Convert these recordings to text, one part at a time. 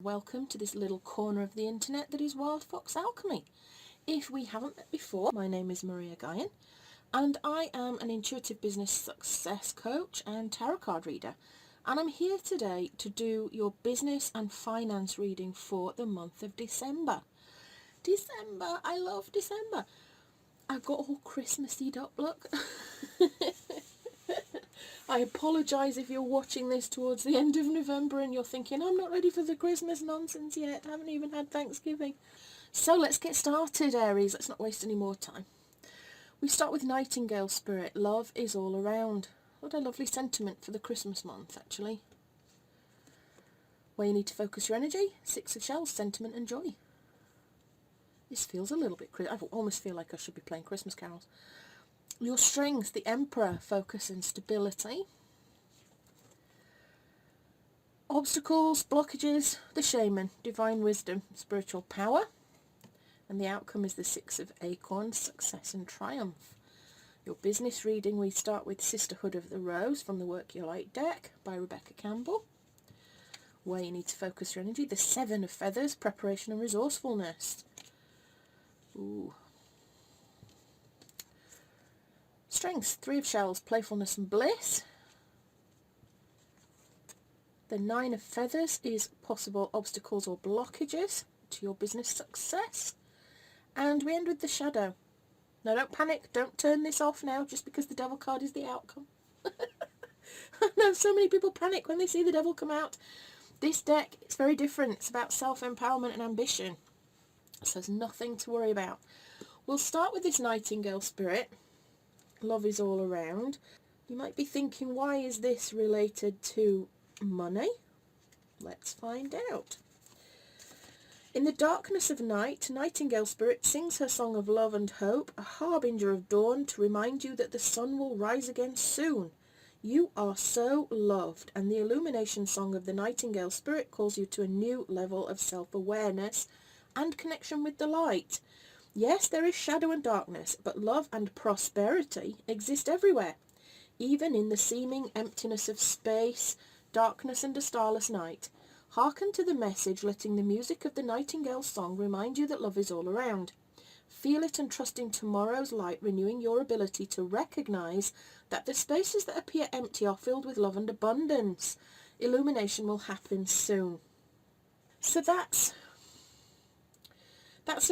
Welcome to this little corner of the internet that is Wild Fox Alchemy. If we haven't met before, my name is Maria Guyan and I am an intuitive business success coach and tarot card reader, and I'm here today to do your business and finance reading for the month of December. December, I love December. I've got all Christmassy up, look. I apologise if you're watching this towards the end of November and you're thinking, I'm not ready for the Christmas nonsense yet, I haven't even had Thanksgiving. So let's get started, Aries. Let's not waste any more time. We start with Nightingale Spirit. Love is all around. What a lovely sentiment for the Christmas month, actually. Where you need to focus your energy, Six of Shells, sentiment and joy. This feels a little bit, I almost feel like I should be playing Christmas carols. Your strengths, the Emperor, focus and stability. Obstacles, blockages, the Shaman, divine wisdom, spiritual power. And the outcome is the Six of Acorns, success and triumph. Your business reading, we start with Sisterhood of the Rose from the Work Your Light deck by Rebecca Campbell. Where you need to focus your energy, the Seven of Feathers, preparation and resourcefulness. Ooh. Strengths, Three of Shells, playfulness and bliss. The Nine of Feathers is possible obstacles or blockages to your business success. And we end with the Shadow. Now don't panic, don't turn this off now just because the Devil card is the outcome. I know so many people panic when they see the Devil come out. This deck is very different. It's about self-empowerment and ambition. So there's nothing to worry about. We'll start with this Nightingale Spirit. Love is all around. You might be thinking, why is this related to money? Let's find out. In the darkness of night, Nightingale Spirit sings her song of love and hope, a harbinger of dawn to remind you that the sun will rise again soon. You are so loved, and the illumination song of the Nightingale Spirit calls you to a new level of self-awareness and connection with the light. Yes, there is shadow and darkness, but love and prosperity exist everywhere, even in the seeming emptiness of space, darkness and a starless night. Hearken to the message, letting the music of the Nightingale song remind you that love is all around. Feel it and trust in tomorrow's light, renewing your ability to recognise that the spaces that appear empty are filled with love and abundance. Illumination will happen soon. So that's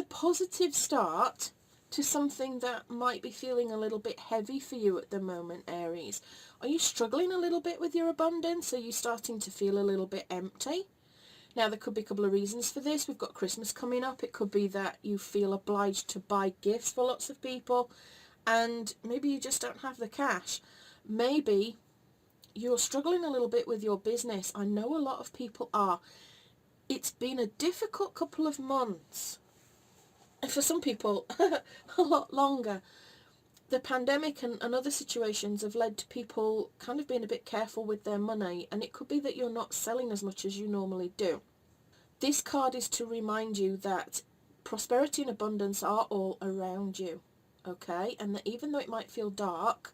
a positive start to something that might be feeling a little bit heavy for you at the moment, Aries. Are you struggling a little bit with your abundance? Are you starting to feel a little bit empty? Now, there could be a couple of reasons for this. We've got Christmas coming up. It could be that you feel obliged to buy gifts for lots of people and maybe you just don't have the cash. Maybe you're struggling a little bit with your business. I know a lot of people are. It's been a difficult couple of months. And for some people, a lot longer. The pandemic and other situations have led to people kind of being a bit careful with their money, and it could be that you're not selling as much as you normally do. This card is to remind you that prosperity and abundance are all around you, okay? And that even though it might feel dark,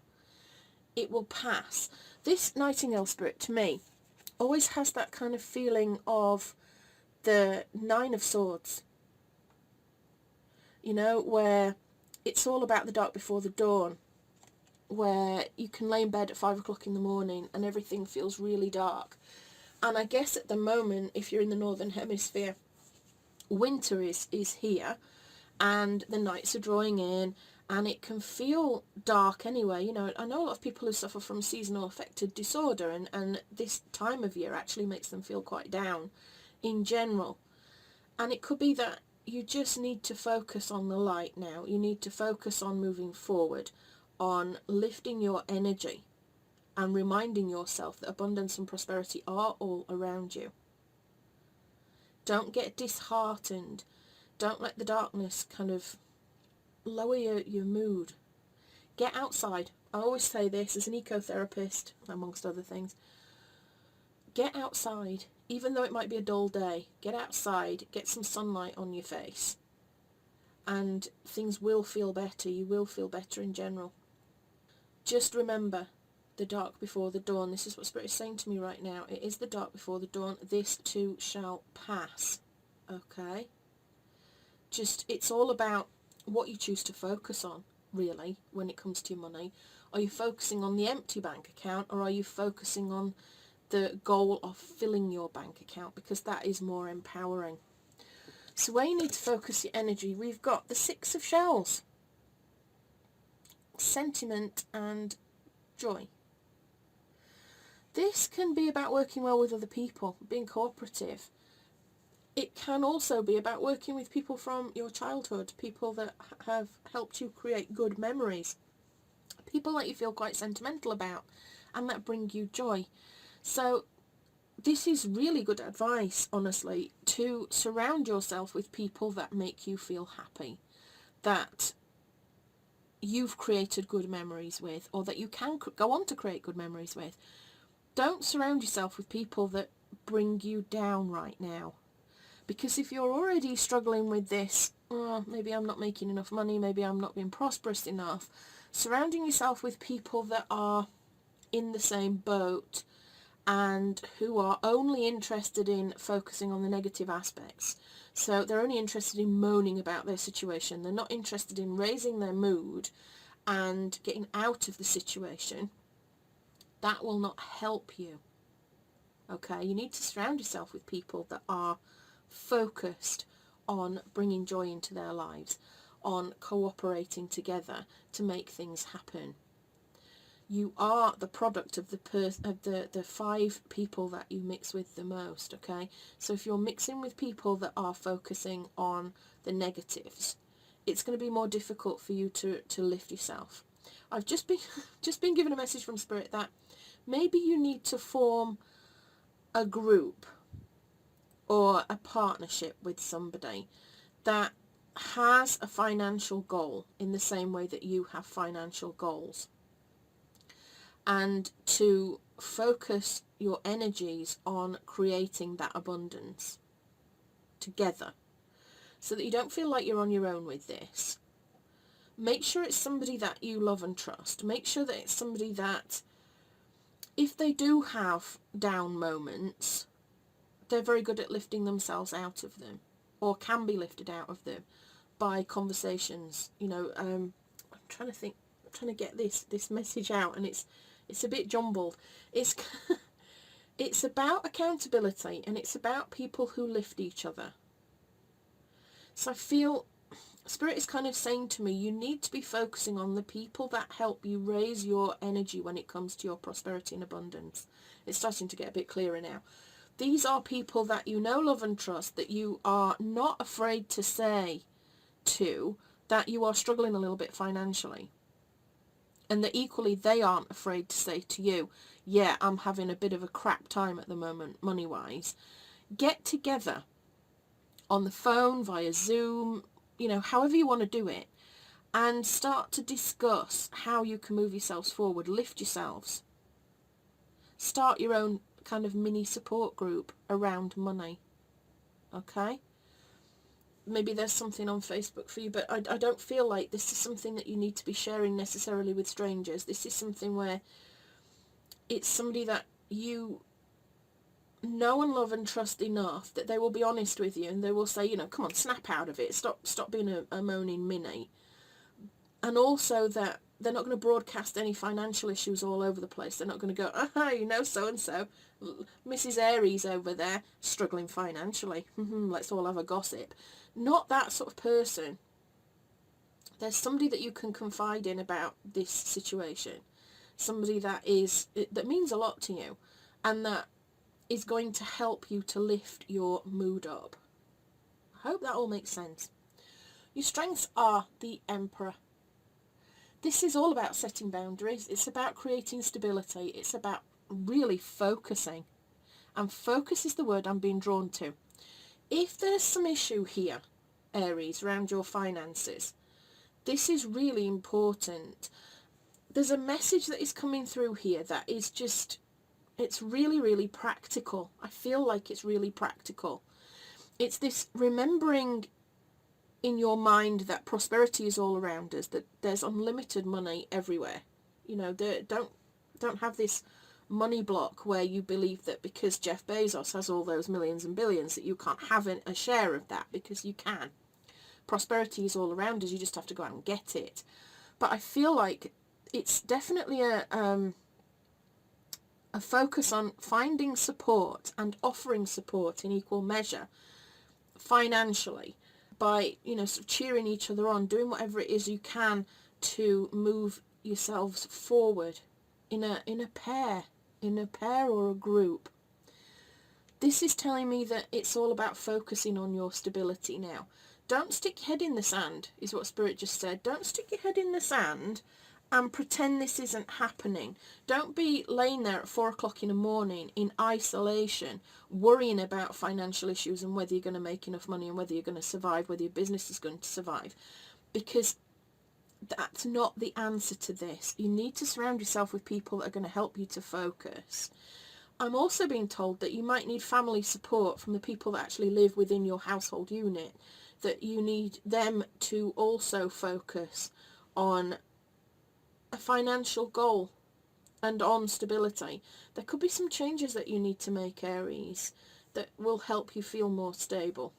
it will pass. This Nightingale Spirit, to me, always has that kind of feeling of the Nine of Swords. You know, where it's all about the dark before the dawn, where you can lay in bed at 5 o'clock in the morning and everything feels really dark. And I guess at the moment, if you're in the Northern Hemisphere, winter is here and the nights are drawing in and it can feel dark anyway. You know, I know a lot of people who suffer from seasonal affective disorder and this time of year actually makes them feel quite down in general. And it could be that you just need to focus on the light now. You need to focus on moving forward, on lifting your energy and reminding yourself that abundance and prosperity are all around you. Don't get disheartened. Don't let the darkness kind of lower your mood. Get outside. I always say this as an ecotherapist, amongst other things. Get outside. Even though it might be a dull day, get outside, get some sunlight on your face, and things will feel better. You will feel better in general. Just remember, the dark before the dawn. This is what Spirit is saying to me right now. It is the dark before the dawn. This too shall pass. Okay? Just, it's all about what you choose to focus on, really, when it comes to your money. Are you focusing on the empty bank account, or are you focusing on the goal of filling your bank account? Because that is more empowering. So where you need to focus your energy, we've got the Six of Shells. Sentiment and joy. This can be about working well with other people, being cooperative. It can also be about working with people from your childhood, people that have helped you create good memories, people that you feel quite sentimental about and that bring you joy. So this is really good advice, honestly, to surround yourself with people that make you feel happy, that you've created good memories with, or that you can go on to create good memories with. Don't surround yourself with people that bring you down right now. Because if you're already struggling with this, oh, maybe I'm not making enough money, maybe I'm not being prosperous enough, surrounding yourself with people that are in the same boat and who are only interested in focusing on the negative aspects. So they're only interested in moaning about their situation. They're not interested in raising their mood and getting out of the situation. That will not help you. Okay, you need to surround yourself with people that are focused on bringing joy into their lives, on cooperating together to make things happen. You are the product of the 5 people that you mix with the most, okay? So if you're mixing with people that are focusing on the negatives, it's going to be more difficult for you to lift yourself. I've just been given a message from Spirit that maybe you need to form a group or a partnership with somebody that has a financial goal in the same way that you have financial goals, and to focus your energies on creating that abundance together so that you don't feel like you're on your own with this. Make sure it's somebody that you love and trust. Make sure that it's somebody that, if they do have down moments, they're very good at lifting themselves out of them, or can be lifted out of them by conversations. You know, I'm trying to get this message out, and it's a bit jumbled. It's it's about accountability, and it's about people who lift each other. So I feel Spirit is kind of saying to me, you need to be focusing on the people that help you raise your energy when it comes to your prosperity and abundance. It's starting to get a bit clearer now. These are people that you know, love and trust, that you are not afraid to say to that you are struggling a little bit financially. And that equally they aren't afraid to say to you, yeah, I'm having a bit of a crap time at the moment, money-wise. Get together on the phone, via Zoom, you know, however you want to do it, and start to discuss how you can move yourselves forward, lift yourselves. Start your own kind of mini support group around money. Okay? Maybe there's something on Facebook for you, but I don't feel like this is something that you need to be sharing necessarily with strangers. This is something where it's somebody that you know and love and trust enough that they will be honest with you, and they will say, you know, come on, snap out of it, stop being a moaning minnie. And also that they're not going to broadcast any financial issues all over the place. They're not going to go, you know, so-and-so, Mrs. Aries over there, struggling financially. Let's all have a gossip. Not that sort of person. There's somebody that you can confide in about this situation. Somebody that means a lot to you, and that is going to help you to lift your mood up. I hope that all makes sense. Your strengths are the Emperor. This is all about setting boundaries. It's about creating stability. It's about really focusing. And focus is the word I'm being drawn to. If there's some issue here, Aries, around your finances, this is really important. There's a message that is coming through here that is just, it's really, really practical. I feel like it's really practical. It's this remembering in your mind that prosperity is all around us, that there's unlimited money everywhere. You know, don't Don't have this money block where you believe that because Jeff Bezos has all those millions and billions that you can't have a share of that, because you can. Prosperity is all around us, you just have to go out and get it. But I feel like it's definitely a focus on finding support and offering support in equal measure financially, by, you know, sort of cheering each other on, doing whatever it is you can to move yourselves forward in a pair or a group. This is telling me that it's all about focusing on your stability now. Don't stick your head in the sand, is what Spirit just said. Don't stick your head in the sand and pretend this isn't happening. Don't be laying there at 4 o'clock in the morning in isolation, worrying about financial issues and whether you're going to make enough money and whether you're going to survive, whether your business is going to survive. Because that's not the answer to this. You need to surround yourself with people that are going to help you to focus. I'm also being told that you might need family support from the people that actually live within your household unit, that you need them to also focus on a financial goal and on stability. There could be some changes that you need to make, Aries, that will help you feel more stable.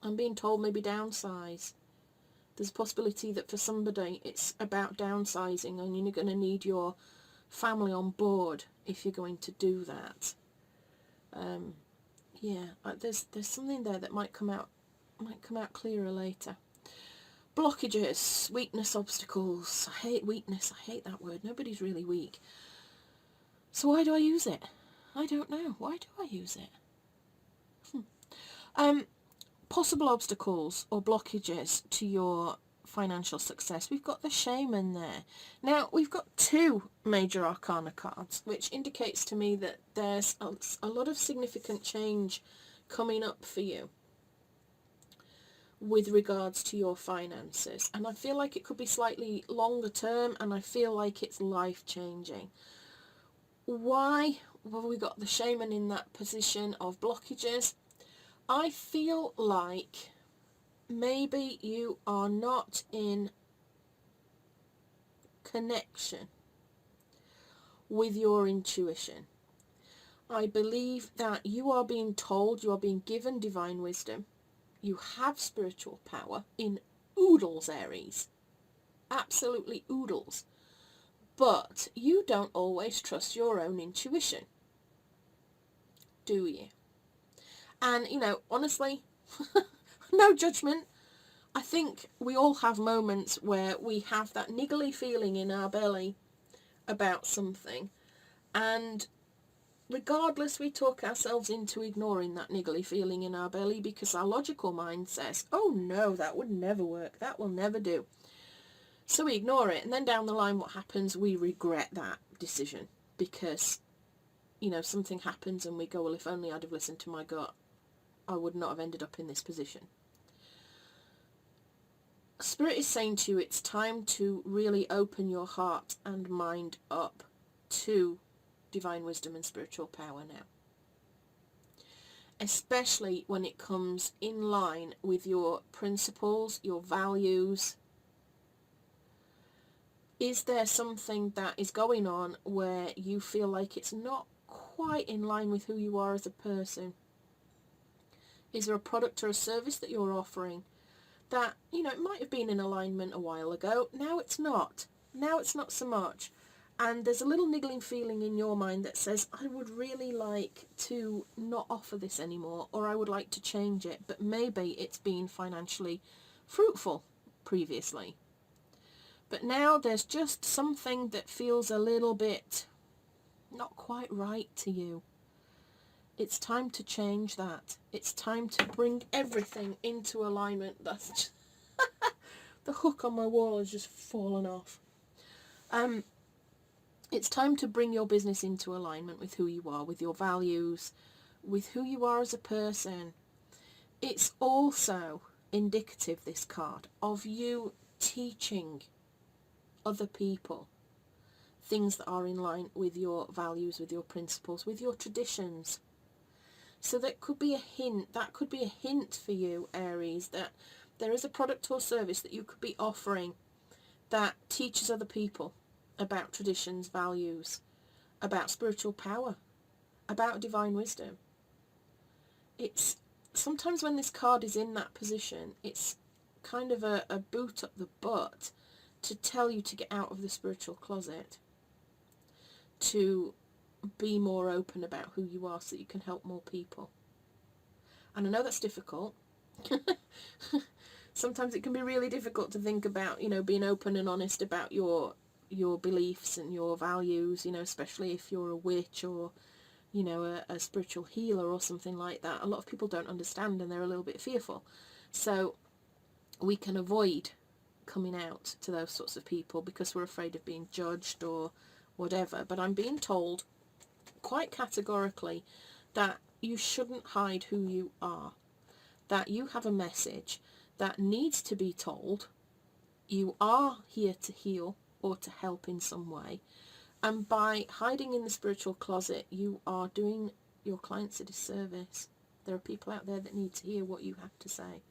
I'm being told maybe downsize. There's a possibility that for somebody it's about downsizing, and you're going to need your family on board if you're going to do that. There's something there that might come out clearer later. Blockages, weakness, obstacles. I hate weakness. I hate that word. Nobody's really weak. So why do I use it? I don't know. Why do I use it? Possible obstacles or blockages to your financial success. We've got the Shaman there. Now, we've got 2 major arcana cards, which indicates to me that there's a lot of significant change coming up for you with regards to your finances. And I feel like it could be slightly longer term, and I feel like it's life-changing. Why have we got the Shaman in that position of blockages? I feel like maybe you are not in connection with your intuition. I believe that you are being told, you are being given divine wisdom. You have spiritual power in oodles, Aries. Absolutely oodles. But you don't always trust your own intuition. Do you? And, you know, honestly, no judgment. I think we all have moments where we have that niggly feeling in our belly about something. And regardless, we talk ourselves into ignoring that niggly feeling in our belly because our logical mind says, oh no, that would never work. That will never do. So we ignore it. And then down the line, what happens? We regret that decision because, you know, something happens and we go, well, if only I'd have listened to my gut, I would not have ended up in this position. Spirit is saying to you, it's time to really open your heart and mind up to divine wisdom and spiritual power now. Especially when it comes in line with your principles, your values. Is there something that is going on where you feel like it's not quite in line with who you are as a person? Is there a product or a service that you're offering that, you know, it might have been in alignment a while ago, now it's not. Now it's not so much. And there's a little niggling feeling in your mind that says, I would really like to not offer this anymore, or I would like to change it, but maybe it's been financially fruitful previously. But now there's just something that feels a little bit not quite right to you. It's time to change that. It's time to bring everything into alignment. That's just the hook on my wall has just fallen off. It's time to bring your business into alignment with who you are, with your values, with who you are as a person. It's also indicative, this card, of you teaching other people things that are in line with your values, with your principles, with your traditions. So that could be a hint for you, Aries, that there is a product or service that you could be offering that teaches other people about traditions, values, about spiritual power, about divine wisdom. It's sometimes when this card is in that position, it's kind of a boot up the butt to tell you to get out of the spiritual closet, to be more open about who you are so that you can help more people. And I know that's difficult. Sometimes it can be really difficult to think about, you know, being open and honest about your beliefs and your values, you know, especially if you're a witch or, you know, a spiritual healer or something like that. A lot of people don't understand and they're a little bit fearful. So we can avoid coming out to those sorts of people because we're afraid of being judged or whatever. But I'm being told quite categorically that you shouldn't hide who you are, that you have a message that needs to be told. You are here to heal or to help in some way, and by hiding in the spiritual closet you are doing your clients a disservice. There are people out there that need to hear what you have to say.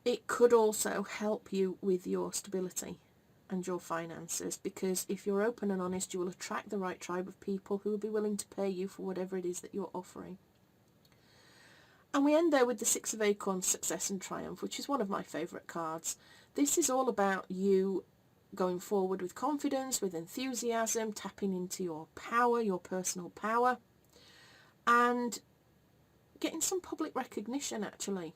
It could also help you with your stability and your finances, because if you're open and honest, you will attract the right tribe of people who will be willing to pay you for whatever it is that you're offering. And we end there with the Six of Acorns, Success and Triumph, which is one of my favourite cards. This is all about you going forward with confidence, with enthusiasm, tapping into your power, your personal power, and getting some public recognition actually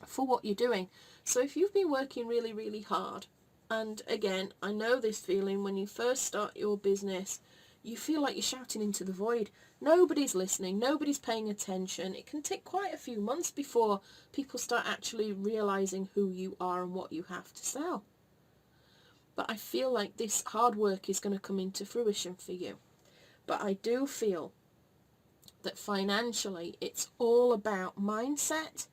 for what you're doing. So if you've been working really, really hard, and again, I know this feeling when you first start your business, you feel like you're shouting into the void. Nobody's listening, nobody's paying attention. It can take quite a few months before people start actually realising who you are and what you have to sell. But I feel like this hard work is going to come into fruition for you. But I do feel that financially it's all about mindset,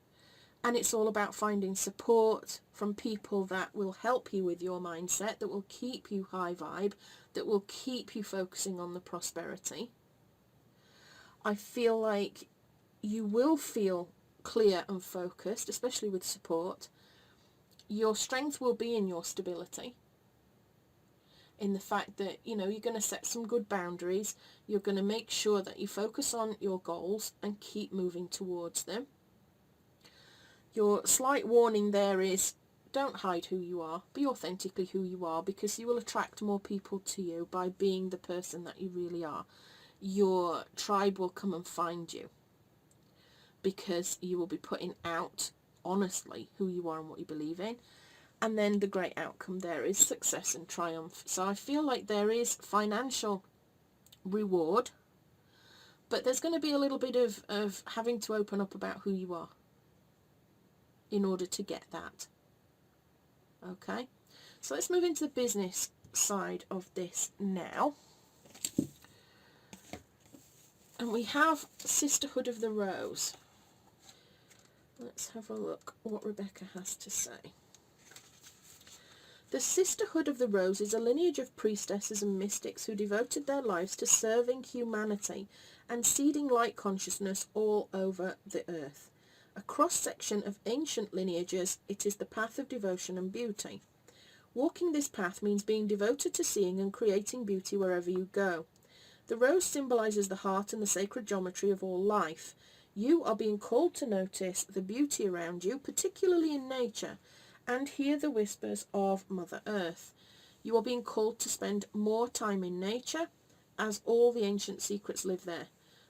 and it's all about finding support from people that will help you with your mindset, that will keep you high vibe, that will keep you focusing on the prosperity. I feel like you will feel clear and focused, especially with support. Your strength will be in your stability, in the fact that, you know, you're going to set some good boundaries. You're going to make sure that you focus on your goals and keep moving towards them. Your slight warning there is, don't hide who you are. Be authentically who you are, because you will attract more people to you by being the person that you really are. Your tribe will come and find you because you will be putting out honestly who you are and what you believe in. And then the great outcome there is success and triumph. So I feel like there is financial reward, but there's going to be a little bit of having to open up about who you are in order to get that. Okay, so let's move into the business side of this now. And we have Sisterhood of the Rose. Let's have a look what Rebecca has to say. The Sisterhood of the Rose is a lineage of priestesses and mystics who devoted their lives to serving humanity and seeding light consciousness all over the earth. A cross-section of ancient lineages, it is the path of devotion and beauty. Walking this path means being devoted to seeing and creating beauty wherever you go. The rose symbolises the heart and the sacred geometry of all life. You are being called to notice the beauty around you, particularly in nature, and hear the whispers of Mother Earth. You are being called to spend more time in nature, as all the ancient secrets live there.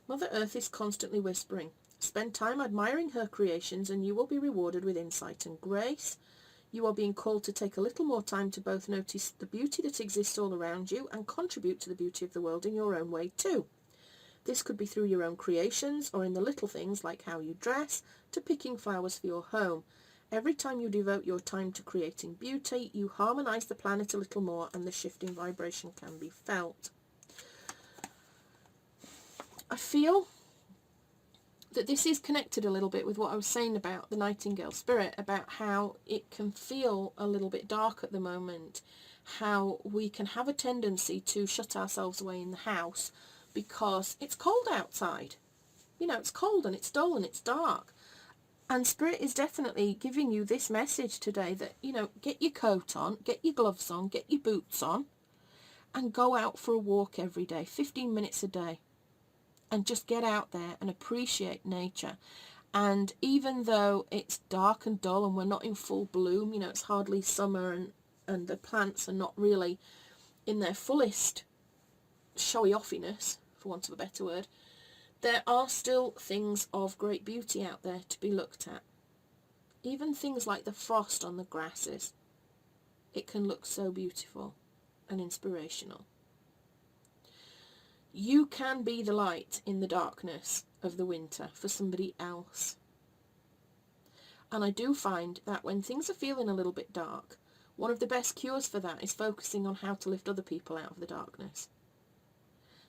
Mother Earth is constantly whispering. Spend time admiring her creations and you will be rewarded with insight and grace. You are being called to take a little more time to both notice the beauty that exists all around you and contribute to the beauty of the world in your own way too. This could be through your own creations or in the little things like how you dress, to picking flowers for your home. Every time you devote your time to creating beauty, you harmonise the planet a little more and the shifting vibration can be felt. I feel that this is connected a little bit with what I was saying about the Nightingale spirit, about how it can feel a little bit dark at the moment, how we can have a tendency to shut ourselves away in the house because it's cold outside. You know, it's cold and it's dull and it's dark. And Spirit is definitely giving you this message today that, you know, get your coat on, get your gloves on, get your boots on, and go out for a walk every day, 15 minutes a day. And just get out there and appreciate nature. And even though it's dark and dull and we're not in full bloom, you know, it's hardly summer, and the plants are not really in their fullest showy-offiness, for want of a better word, there are still things of great beauty out there to be looked at. Even things like the frost on the grasses. It can look so beautiful and inspirational. You can be the light in the darkness of the winter for somebody else. And I do find that when things are feeling a little bit dark, one of the best cures for that is focusing on how to lift other people out of the darkness.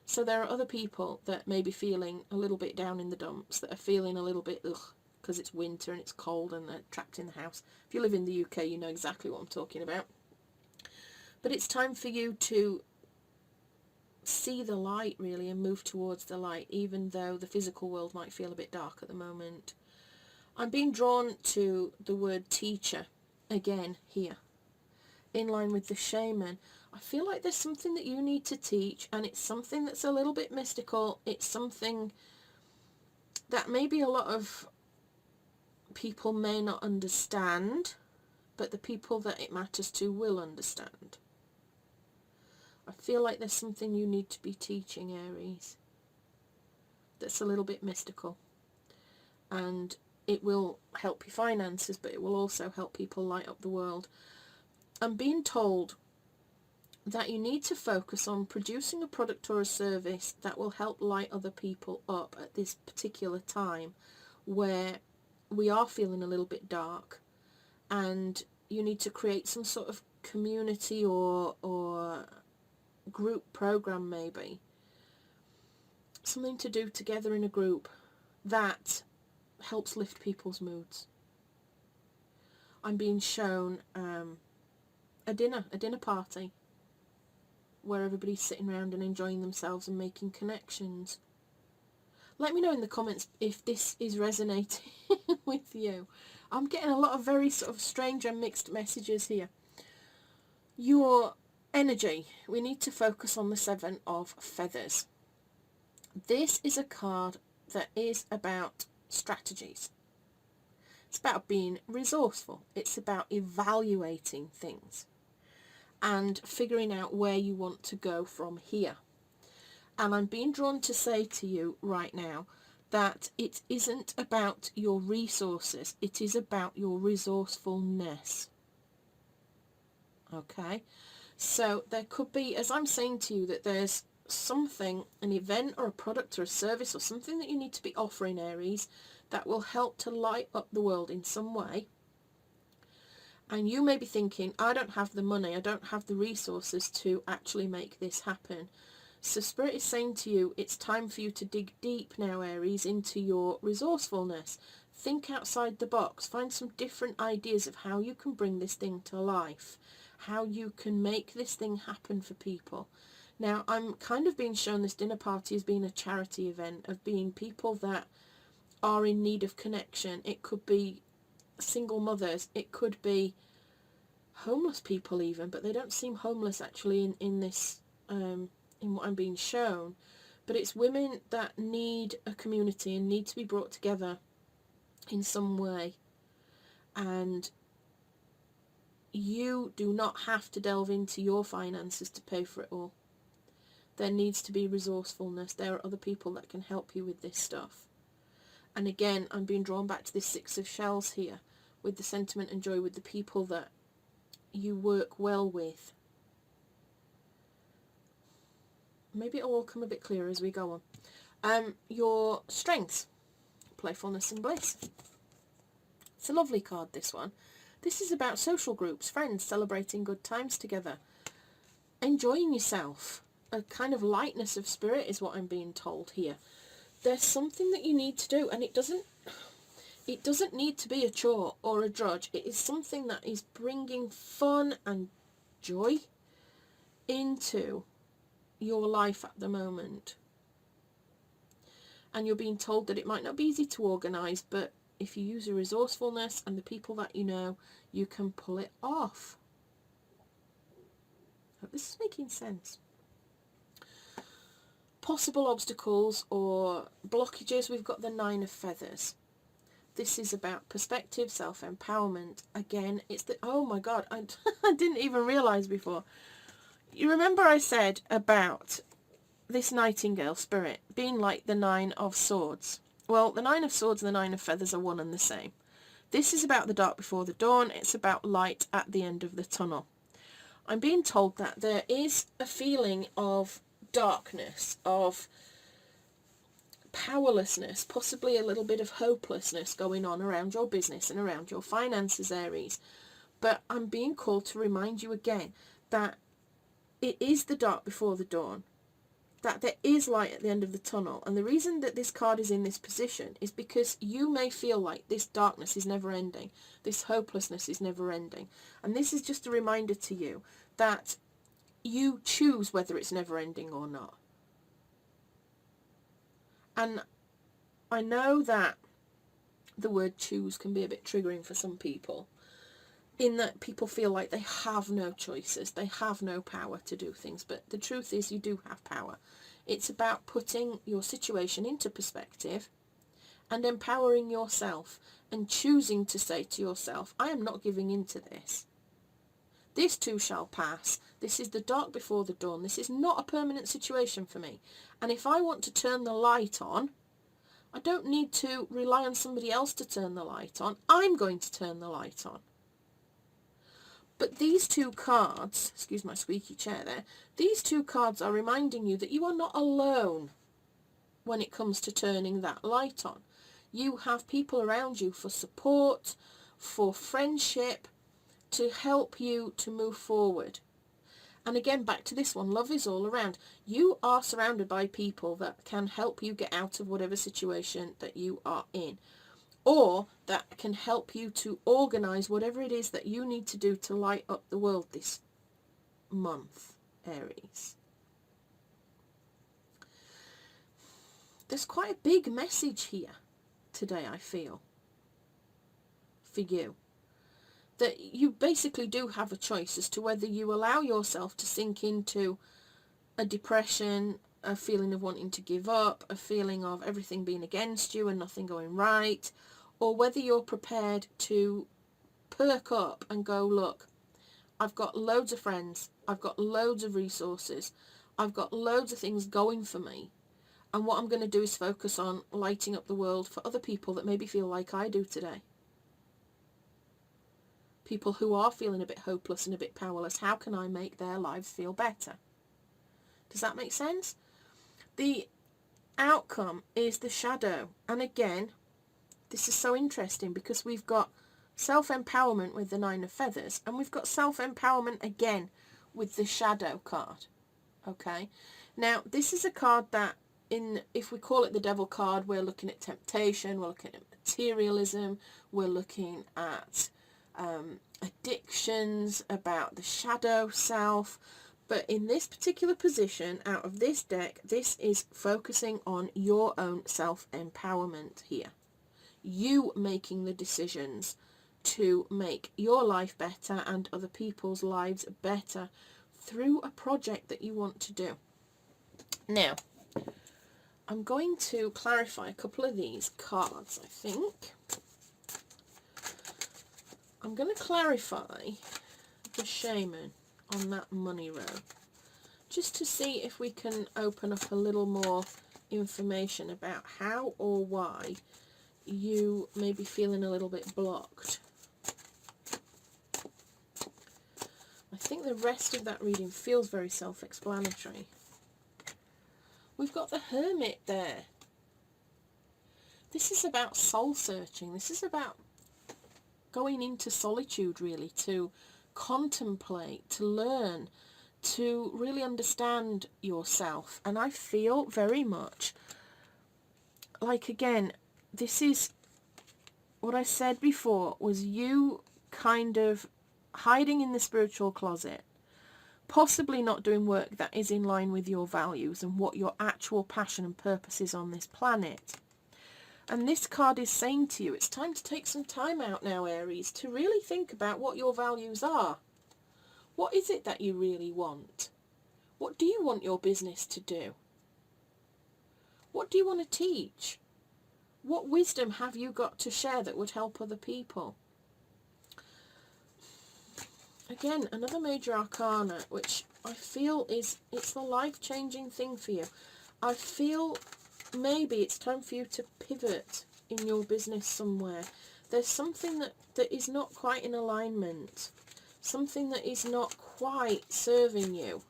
So there are other people that may be feeling a little bit down in the dumps, that are feeling a little bit because it's winter and it's cold and they're trapped in the house. If you live in the UK, you know exactly what I'm talking about. But it's time for you to see the light, really, and move towards the light, even though the physical world might feel a bit dark at the moment. I'm being drawn to the word teacher again here, in line with the shaman. I feel like there's something that you need to teach, and it's something that's a little bit mystical. It's something that maybe a lot of people may not understand, but the people that it matters to will understand. I feel like there's something you need to be teaching, Aries, that's a little bit mystical. And it will help your finances, but it will also help people light up the world. I'm being told that you need to focus on producing a product or a service that will help light other people up at this particular time where we are feeling a little bit dark, and you need to create some sort of community or group program, maybe something to do together in a group that helps lift people's moods. I'm being shown a dinner party where everybody's sitting around and enjoying themselves and making connections. Let me know in the comments if this is resonating with you. I'm getting a lot of very sort of strange and mixed messages here. Your energy, we need to focus on the Seven of Feathers. This is a card that is about strategies. It's about being resourceful. It's about evaluating things and figuring out where you want to go from here. And I'm being drawn to say to you right now that it isn't about your resources, it is about your resourcefulness. Okay? So there could be, as I'm saying to you, that there's something, an event or a product or a service or something that you need to be offering, Aries, that will help to light up the world in some way. And you may be thinking, I don't have the money, I don't have the resources to actually make this happen. So Spirit is saying to you, it's time for you to dig deep now, Aries, into your resourcefulness. Think outside the box. Find some different ideas of how you can bring this thing to life, how you can make this thing happen for people. Now, I'm kind of being shown this dinner party as being a charity event, of being people that are in need of connection. It could be single mothers, it could be homeless people even, but they don't seem homeless actually in this in what I'm being shown. But it's women that need a community and need to be brought together in some way, and you do not have to delve into your finances to pay for it all. There needs to be resourcefulness. There are other people that can help you with this stuff. And again, I'm being drawn back to this Six of Shells here, with the sentiment and joy, with the people that you work well with. Maybe it'll all come a bit clearer as we go on. Your strengths, playfulness and bliss. It's a lovely card, this one. This is about social groups, friends, celebrating good times together, enjoying yourself. A kind of lightness of spirit is what I'm being told here. There's something that you need to do, and it doesn't need to be a chore or a drudge. It is something that is bringing fun and joy into your life at the moment. And you're being told that it might not be easy to organise, but if you use your resourcefulness and the people that you know, you can pull it off. Hope this is making sense. Possible obstacles or blockages, we've got the 9 of feathers. This is about perspective, self-empowerment. Again, it's the, oh my God, I didn't even realise before. You remember I said about this nightingale spirit being like the 9 of swords. Well, the 9 of swords and the 9 of feathers are one and the same. This is about the dark before the dawn. It's about light at the end of the tunnel. I'm being told that there is a feeling of darkness, of powerlessness, possibly a little bit of hopelessness going on around your business and around your finances, Aries. But I'm being called to remind you again that it is the dark before the dawn, that there is light at the end of the tunnel. And the reason that this card is in this position is because you may feel like this darkness is never ending, this hopelessness is never ending. And this is just a reminder to you that you choose whether it's never ending or not. And I know that the word choose can be a bit triggering for some people, in that people feel like they have no choices, they have no power to do things. But the truth is, you do have power. It's about putting your situation into perspective and empowering yourself and choosing to say to yourself, I am not giving in to this. This too shall pass. This is the dark before the dawn. This is not a permanent situation for me. And if I want to turn the light on, I don't need to rely on somebody else to turn the light on. I'm going to turn the light on. But these 2 cards, excuse my squeaky chair there, these 2 cards are reminding you that you are not alone when it comes to turning that light on. You have people around you for support, for friendship, to help you to move forward. And again, back to this one, love is all around. You are surrounded by people that can help you get out of whatever situation that you are in, or that can help you to organise whatever it is that you need to do to light up the world this month, Aries. There's quite a big message here today, I feel, for you. That you basically do have a choice as to whether you allow yourself to sink into a depression, a feeling of wanting to give up, a feeling of everything being against you and nothing going right, or whether you're prepared to perk up and go, look, I've got loads of friends, I've got loads of resources, I've got loads of things going for me, and what I'm going to do is focus on lighting up the world for other people that maybe feel like I do today. People who are feeling a bit hopeless and a bit powerless. How can I make their lives feel better? Does that make sense? The outcome is the shadow. And again, this is so interesting because we've got self-empowerment with the 9 of feathers, and we've got self-empowerment again with the shadow card. Okay, now this is a card that, if we call it the devil card, we're looking at temptation, we're looking at materialism, we're looking at addictions, about the shadow self. But in this particular position, out of this deck, this is focusing on your own self-empowerment here. You making the decisions to make your life better and other people's lives better through a project that you want to do. Now, I'm going to clarify a couple of these cards, I think. I'm going to clarify the shaman on that money row, just to see if we can open up a little more information about how or why you may be feeling a little bit blocked. I think the rest of that reading feels very self-explanatory. We've got the Hermit there. This is about soul searching. This is about going into solitude, really, to contemplate, to learn, to really understand yourself. And I feel very much like, again, this is what I said before, was you kind of hiding in the spiritual closet, possibly not doing work that is in line with your values and what your actual passion and purpose is on this planet. And this card is saying to you, it's time to take some time out now, Aries, to really think about what your values are. What is it that you really want? What do you want your business to do? What do you want to teach? What wisdom have you got to share that would help other people? Again, another major arcana, which I feel it's the life-changing thing for you. I feel maybe it's time for you to pivot in your business somewhere. There's something that is not quite in alignment. Something that is not quite serving you.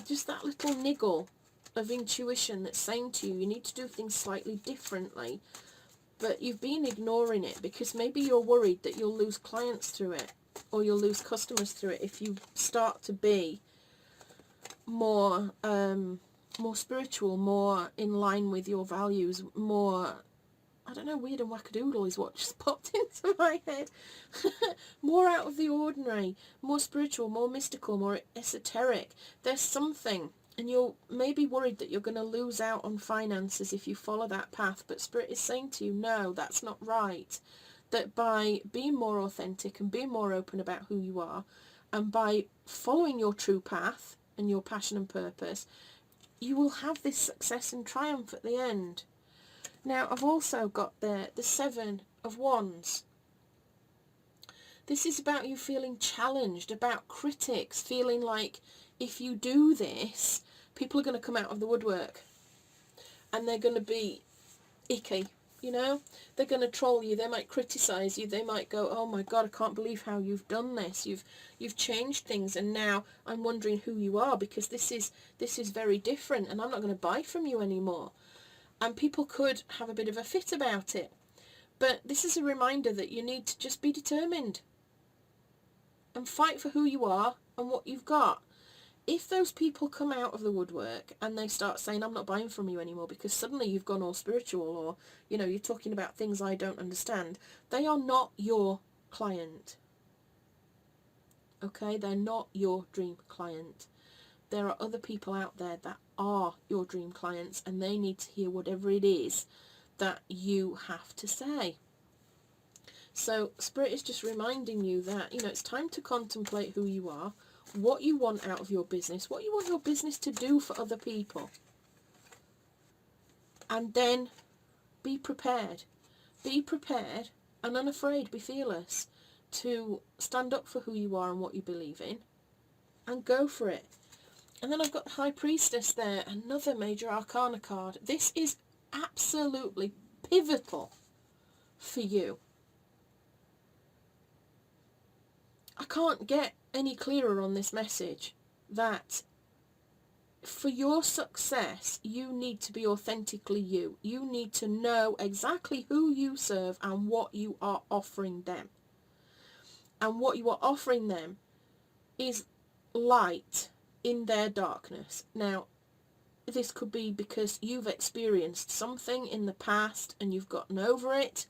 Just that little niggle of intuition that's saying to you, you need to do things slightly differently. But you've been ignoring it because maybe you're worried that you'll lose clients through it. Or you'll lose customers through it if you start to be more more spiritual, more in line with your values, more, I don't know, weird and wackadoodle is what just popped into my head. More out of the ordinary, more spiritual, more mystical, more esoteric. There's something, and you're maybe worried that you're going to lose out on finances if you follow that path, but Spirit is saying to you, no, that's not right. That by being more authentic and being more open about who you are, and by following your true path and your passion and purpose, you will have this success and triumph at the end. Now, I've also got there the 7 of Wands. This is about you feeling challenged, about critics, feeling like if you do this, people are going to come out of the woodwork and they're going to be icky. You know, they're going to troll you, they might criticize you, they might go, oh my god, I can't believe how you've done this, you've changed things, and now I'm wondering who you are because this is very different and I'm not going to buy from you anymore. And people could have a bit of a fit about it. But this is a reminder that you need to just be determined and fight for who you are and what you've got. If those people come out of the woodwork and they start saying, I'm not buying from you anymore because suddenly you've gone all spiritual, or, you know, you're talking about things I don't understand, they are not your client. Okay? They're not your dream client. There are other people out there that are your dream clients, and they need to hear whatever it is that you have to say. So Spirit is just reminding you that, you know, it's time to contemplate who you are, what you want out of your business, what you want your business to do for other people. And then be prepared. Be prepared and unafraid, be fearless to stand up for who you are and what you believe in and go for it. And then I've got the High Priestess there, another major arcana card. This is absolutely pivotal for you. I can't get any clearer on this message that for your success, you need to be authentically you. You need to know exactly who you serve and what you are offering them. And what you are offering them is light in their darkness. Now, this could be because you've experienced something in the past and you've gotten over it,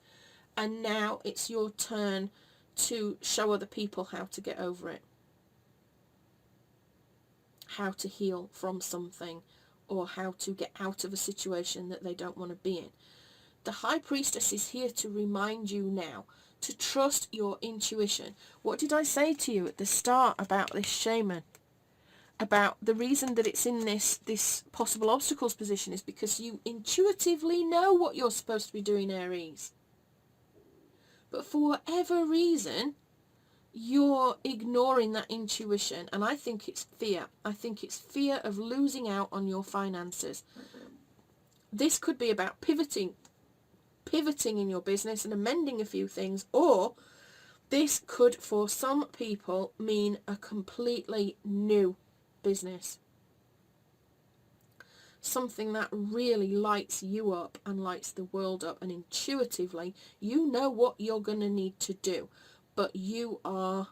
and now it's your turn to show other people how to get over it, how to heal from something, or how to get out of a situation that they don't want to be in. The High Priestess is here to remind you now to trust your intuition. What did I say to you at the start about this shaman? About the reason that it's in this possible obstacles position is because you intuitively know what you're supposed to be doing, Aries. But for whatever reason, you're ignoring that intuition. And I think it's fear. I think it's fear of losing out on your finances. This could be about pivoting in your business and amending a few things, or this could, for some people, mean a completely new business. Something that really lights you up and lights the world up, and intuitively you know what you're going to need to do, but you are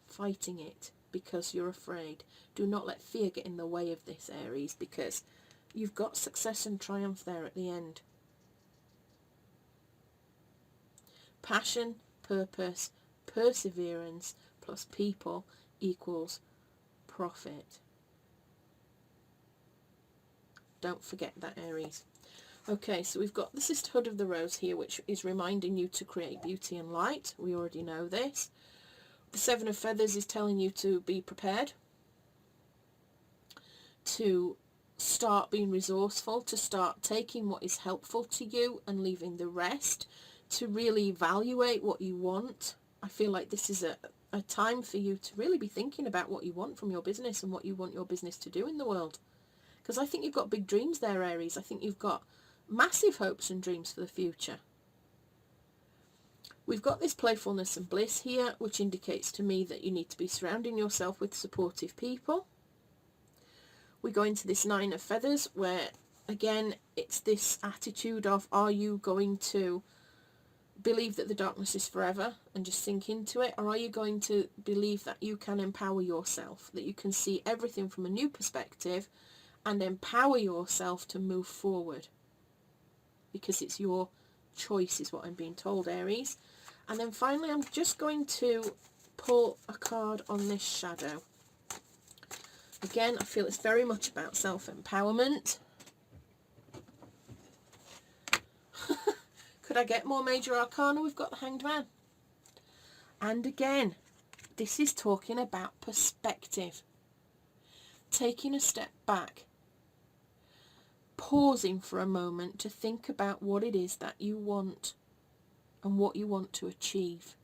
fighting it because you're afraid. Do not let fear get in the way of this, Aries, because you've got success and triumph there at the end. Passion, purpose, perseverance plus people equals profit. Don't forget that, Aries. Okay, so we've got the sisterhood of the rose here, which is reminding you to create beauty and light. We already know this. The seven of feathers is telling you to be prepared, to start being resourceful, to start taking what is helpful to you and leaving the rest, to really evaluate what you want. I feel like this is a time for you to really be thinking about what you want from your business and what you want your business to do in the world. Because I think you've got big dreams there, Aries. I think you've got massive hopes and dreams for the future. We've got this playfulness and bliss here, which indicates to me that you need to be surrounding yourself with supportive people. We go into this nine of feathers where, again, it's this attitude of, are you going to believe that the darkness is forever and just sink into it, or are you going to believe that you can empower yourself, that you can see everything from a new perspective and empower yourself to move forward? Because it's your choice, is what I'm being told, Aries. And then finally, I'm just going to pull a card on this shadow. Again, I feel it's very much about self-empowerment. Could I get more major arcana? We've got the Hanged Man. And again, this is talking about perspective. Taking a step back. Pausing for a moment to think about what it is that you want and what you want to achieve.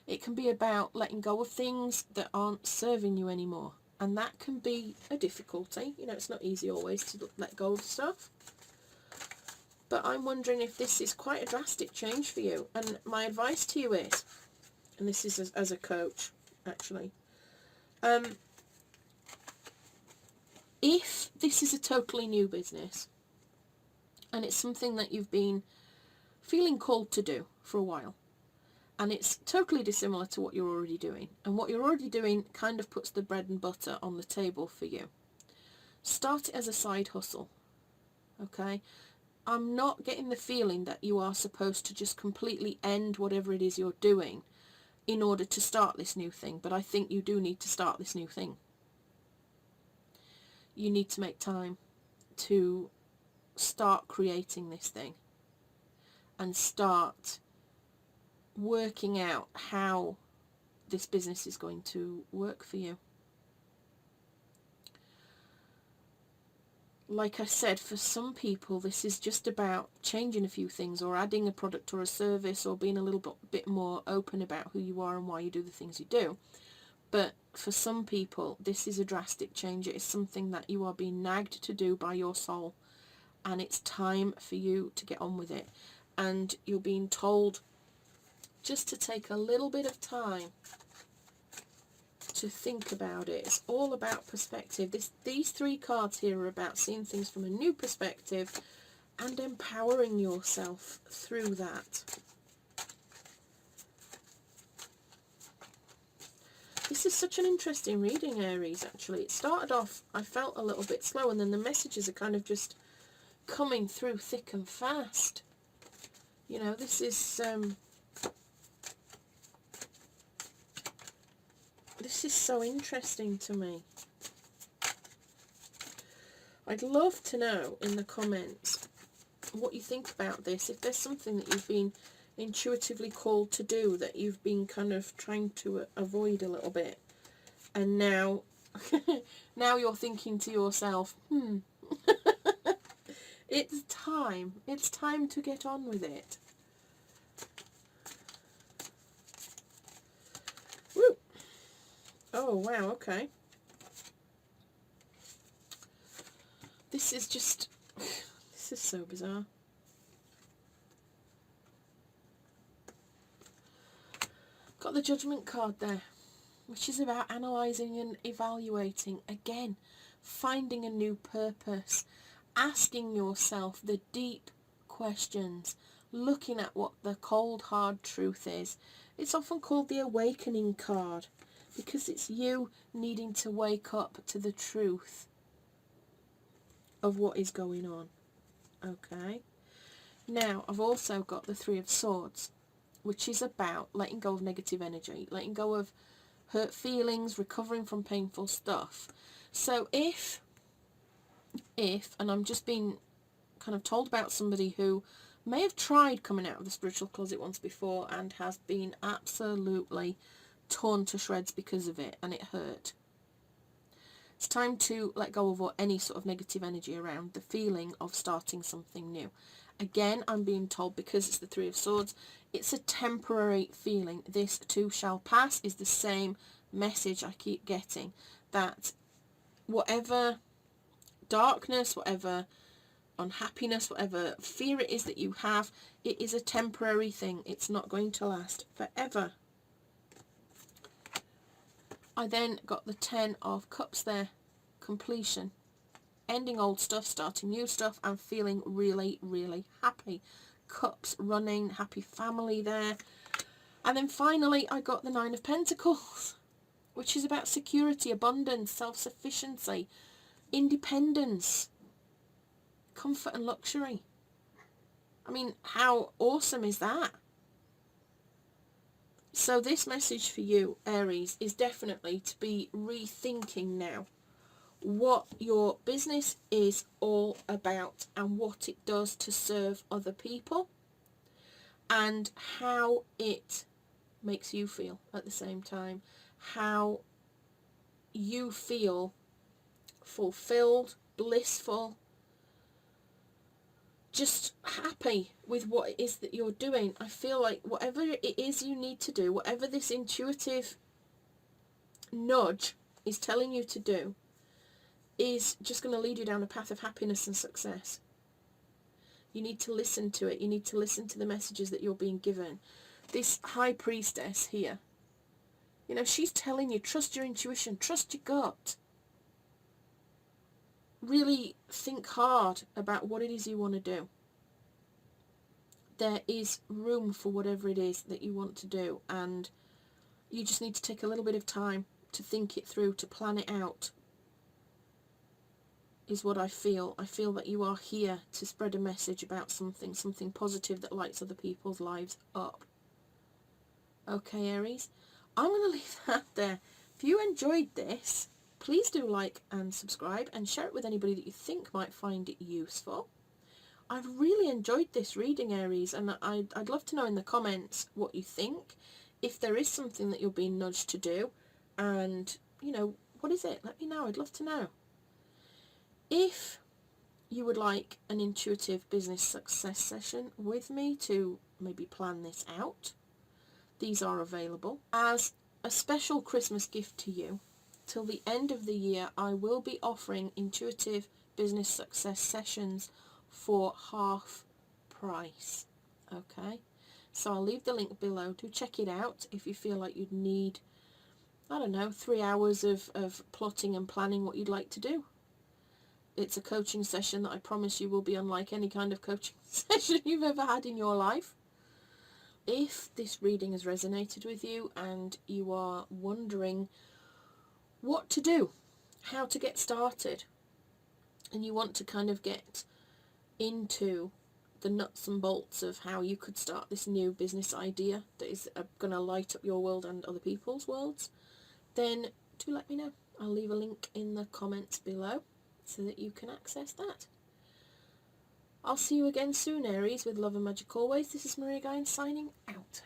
It can be about letting go of things that aren't serving you anymore. And that can be a difficulty. You know, it's not easy always to let go of stuff. But I'm wondering if this is quite a drastic change for you. And my advice to you is, and this is as a coach, actually, if this is a totally new business, and it's something that you've been feeling called to do for a while, and it's totally dissimilar to what you're already doing, and what you're already doing kind of puts the bread and butter on the table for you, start it as a side hustle, okay? I'm not getting the feeling that you are supposed to just completely end whatever it is you're doing in order to start this new thing, but I think you do need to start this new thing. You need to make time to start creating this thing and start working out how this business is going to work for you. Like I said, for some people this is just about changing a few things or adding a product or a service or being a little bit more open about who you are and why you do the things you do. But for some people this is a drastic change. It is something that you are being nagged to do by your soul, and it's time for you to get on with it. And you're being told just to take a little bit of time to think about it. It's all about perspective. These three cards here are about seeing things from a new perspective and empowering yourself through that. This is such an interesting reading, Aries, actually. It started off, I felt a little bit slow, and then the messages are kind of just coming through thick and fast. You know, this is so interesting to me. I'd love to know in the comments what you think about this. If there's something that you've been intuitively called to do that you've been kind of trying to avoid a little bit, and now now you're thinking to yourself, it's time to get on with it. Woo. Oh wow, okay. This is just this is so bizarre. Got the Judgment card there, which is about analysing and evaluating. Again, finding a new purpose, asking yourself the deep questions, looking at what the cold hard truth is. It's often called the Awakening card because it's you needing to wake up to the truth of what is going on. Okay, now I've also got the Three of Swords, which is about letting go of negative energy, letting go of hurt feelings, recovering from painful stuff. So if, and I'm just being kind of told about somebody who may have tried coming out of the spiritual closet once before and has been absolutely torn to shreds because of it, and it hurt. It's time to let go of any sort of negative energy around the feeling of starting something new. Again, I'm being told, because it's the Three of Swords, it's a temporary feeling. This too shall pass is the same message I keep getting, that whatever darkness, whatever unhappiness, whatever fear it is that you have, it is a temporary thing. It's not going to last forever. I then got the 10 of Cups there. Completion. Ending old stuff, starting new stuff, and feeling really, really happy. Cups running, happy family there. And then finally I got the 9 of Pentacles, which is about security, abundance, self-sufficiency, independence, comfort and luxury. I mean, how awesome is that? So this message for you, Aries, is definitely to be rethinking now what your business is all about and what it does to serve other people and how it makes you feel at the same time. How you feel fulfilled, blissful, just happy with what it is that you're doing. I feel like whatever it is you need to do, whatever this intuitive nudge is telling you to do, is just going to lead you down a path of happiness and success. You need to listen to it. You need to listen to the messages that you're being given. This High Priestess here, you know, she's telling you, trust your intuition, trust your gut. Really think hard about what it is you want to do. There is room for whatever it is that you want to do, and you just need to take a little bit of time to think it through, to plan it out, is what I feel. I feel that you are here to spread a message about something positive that lights other people's lives up. Okay, Aries, I'm going to leave that there. If you enjoyed this, please do like and subscribe and share it with anybody that you think might find it useful. I've really enjoyed this reading, Aries, and I'd love to know in the comments what you think, if there is something that you're being nudged to do, and, you know, what is it? Let me know. I'd love to know. If you would like an intuitive business success session with me to maybe plan this out, these are available. As a special Christmas gift to you, till the end of the year, I will be offering intuitive business success sessions for half price. Okay, so I'll leave the link below. Do check it out if you feel like you'd need, I don't know, 3 hours of plotting and planning what you'd like to do. It's a coaching session that I promise you will be unlike any kind of coaching session you've ever had in your life. If this reading has resonated with you and you are wondering what to do, how to get started, and you want to kind of get into the nuts and bolts of how you could start this new business idea that is going to light up your world and other people's worlds, then do let me know. I'll leave a link in the comments below so that you can access that. I'll see you again soon, Aries, with love and magic always. This is Maria Guine signing out.